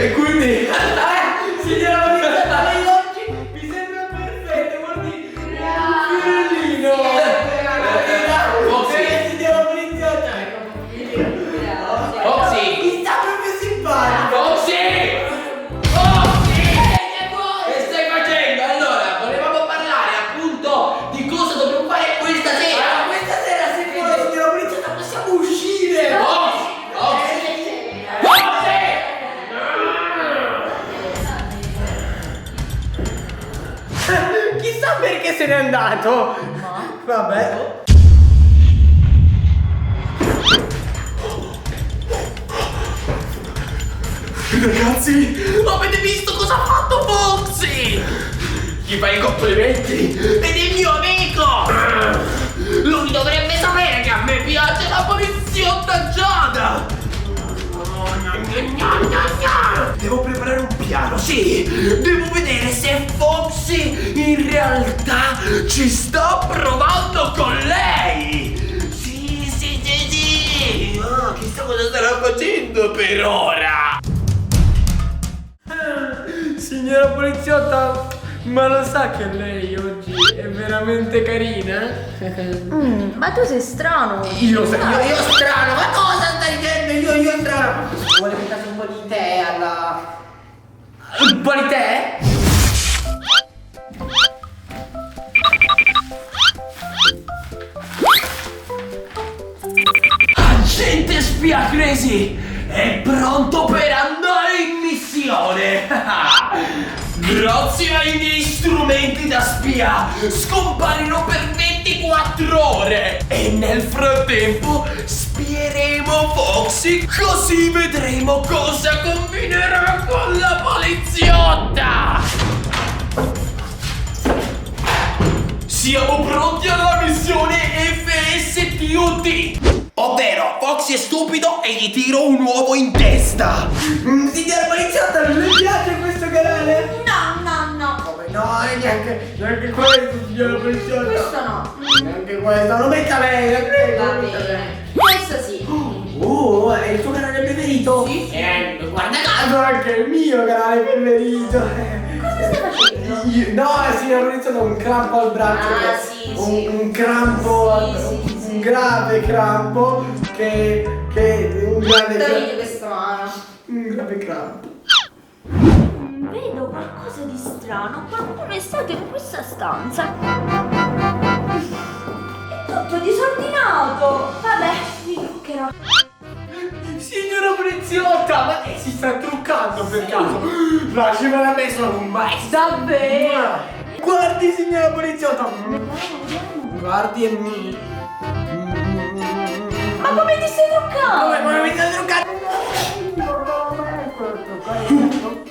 E quindi signora poliziotto, lei oggi mi sembra perfetto, guardi, un fiorellino. Signora poliziotto, Foxy! mi sta proprio simpatico. Foxy! Foxy! Che stai facendo? Allora, volevamo parlare appunto di cosa dobbiamo fare questa sera. Questa sera se vuole, signora poliziotto, possiamo uscire. Chissà perché se n'è andato. Vabbè. Ragazzi, avete visto cosa ha fatto Foxy? Gli fai i complimenti ed è il mio amico! Lui dovrebbe sapere che a me piace la poliziotta Giada! Devo preparare un piano, sì! Devo vedere se Foxy in realtà ci sta provando con lei! Sì! Oh, chissà cosa starà facendo per ora! Signora poliziotta, ma lo sa che lei oggi è veramente carina? Ma tu sei strano. Io strano, ma cosa stai dicendo? Io strano. Vuole mettersi un po' di tè alla... Un po' di tè? Agente spia Crazy è pronto per andare in missione. Grazie ai miei strumenti da spia scomparirò per 24 ore e nel frattempo spieremo Foxy, così vedremo cosa combinerà con la poliziotta. Siamo pronti alla missione FSTUT, ovvero Foxy è stupido e gli tiro un uovo in testa. Signora poliziotta, non le piace questo canale? No. Come no, neanche questo, signora poliziotta. Questo no. Neanche questo, lo metta lei, la prego. Va lo metta lei. bene. Questo sì. È il tuo canale preferito? Sì. Guarda caso anche il mio canale preferito. Cosa stai facendo? No, signora poliziotta, un crampo al braccio. Ah, sì, sì. Un crampo, Sì, un grave crampo che un grave Togliti questa mano. un grave crampo. Vedo qualcosa di strano. Qualcuno è stato in questa stanza. È tutto disordinato. Vabbè, mi truccherò. Signora poliziotta, ma lei si sta truccando per caso? Lasciamela a me, sono un maestro. Davvero? Guardi, signora poliziotta. Guardi e Ma come ti stai truccando? come mi sta truccando?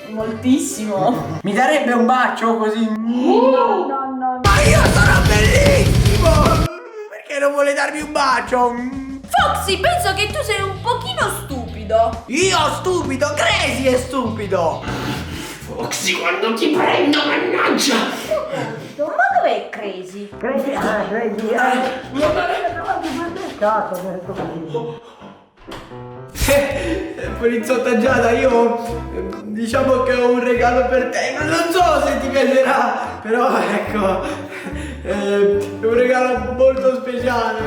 Moltissimo. Mi darebbe un bacio così? No. Ma io sono bellissimo! Perché non vuole darmi un bacio? Foxy, penso che tu sei un pochino stupido. Io stupido, Crazy è stupido! Foxy, quando ti prendo, mannaggia! Ma dov'è Crazy? Poliziotta Giada, io diciamo che ho un regalo per te. Non so se ti piacerà, però ecco, è un regalo molto speciale.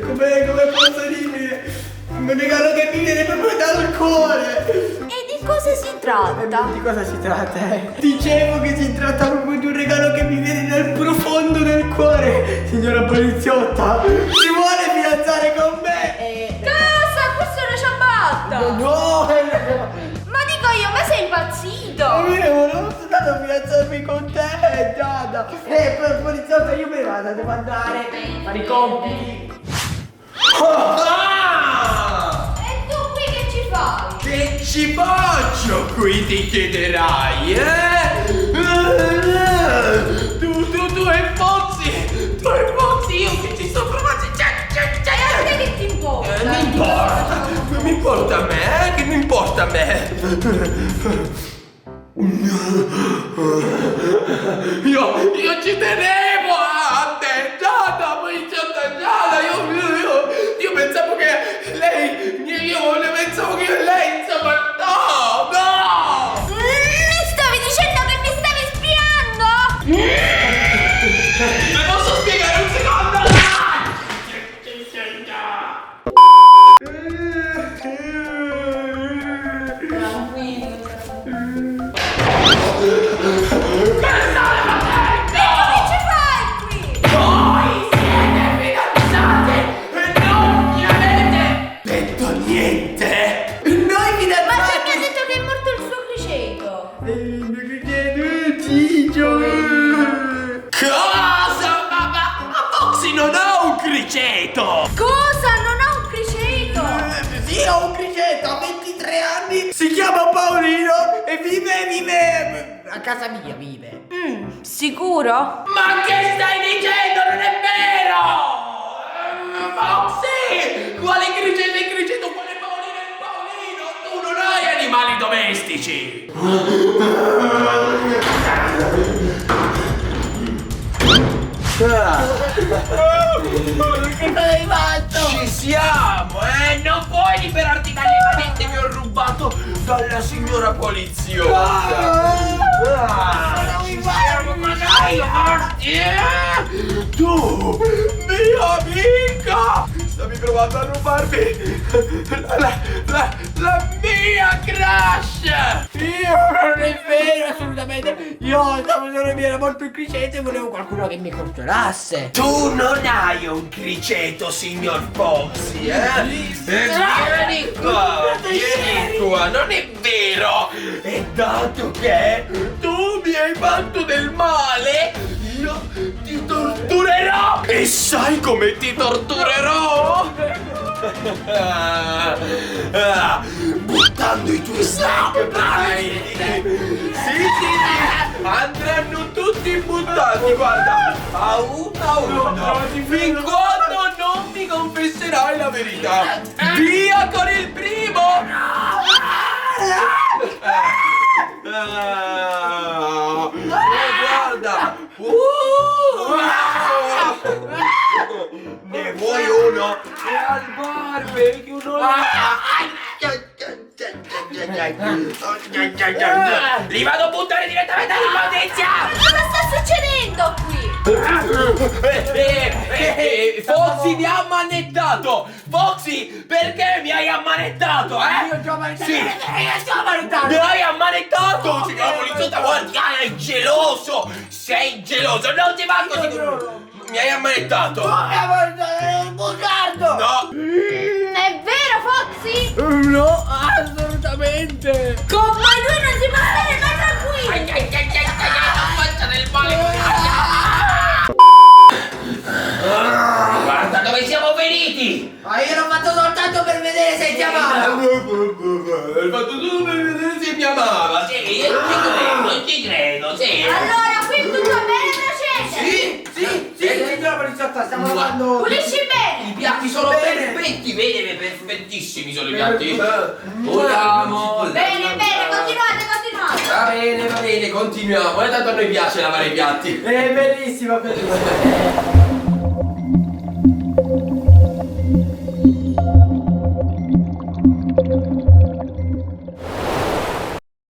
Come posso dire? Un regalo che mi viene proprio dal cuore. E di cosa si tratta? Di cosa si tratta? Dicevo che si tratta proprio di un regalo che mi viene dal profondo del cuore. Signora poliziotta, si vuole fidanzare con me? Cosa? Questa è una ciabatta! No! Ma dico io, ma sei impazzito? Io volevo soltanto fidanzarmi con te, Giada. Poliziotta, io me ne vado, devo andare a fare i compiti. E tu qui che ci fai? Che ci faccio qui, ti chiederai, Tu e Foxy! Tu e Foxy, io che ci sto provando! E a te che ti importa? Mi importa! Non mi importa a me, che mi importa a me? Io ci tenevo a te, Giada, poliziotta Giada, io pensavo che lei, io pensavo che lei, insomma, no! Si chiama Paolino e vive a casa mia, vive. Sicuro? Ma che stai dicendo? Non è vero! Foxy! Quale criceto? Quale Paolino è Paolino? Tu non hai animali domestici! Che cosa hai fatto? Ci siamo, eh! Non puoi liberarti dalle manette che ho rubato dalla signora poliziotta! Ci siamo, ma dai, forti! Tu, mia amica! Stavi provando a rubarmi la mia crush! Non è vero, assolutamente. Io stavo solo mi era molto il criceto e volevo qualcuno che mi controlasse. Tu non hai un criceto, signor Foxy, eh? Vieni qua, non è vero! E dato che tu mi hai fatto del male, io ti torturerò! E sai come ti torturerò? Buttando i tuoi snack preferiti! Sì, andranno tutti buttati, guarda! A uno! Fin quando non mi confesserai la verità! Via con il primo! Guarda! Ne vuoi uno? È al barbecue, Li vado a buttare direttamente all'immondizia! Cosa sta succedendo qui? Foxy mi ha ammanettato! Foxy, perché mi hai ammanettato, eh? Io ti ho ammanettato. Sì. Mi hai ammanettato! Signora poliziotta, guarda, sei geloso! Sei geloso! Non ti va così! Mi hai ammanettato! un bugiardo! No! È vero, Foxy? No, assolutamente. Con voi lui non si può stare mai da qui! Non faccia del male! Guarda dove siamo veniti! Ma io l'ho fatto soltanto per vedere se ti amava. Hai fatto tutto per vedere se mi amava! Sì, io non ci credo, sì! Allora, qui tutto bene, procede? Sì, signora poliziotta, stiamo lavando. Pulisci bene! I piatti sono Bene. perfetti, vedi, perfettissimi sono i piatti! Vogliamo! Bene, continuate! Va bene, continuiamo! E tanto a noi piace lavare i piatti! È bellissima, bellissima.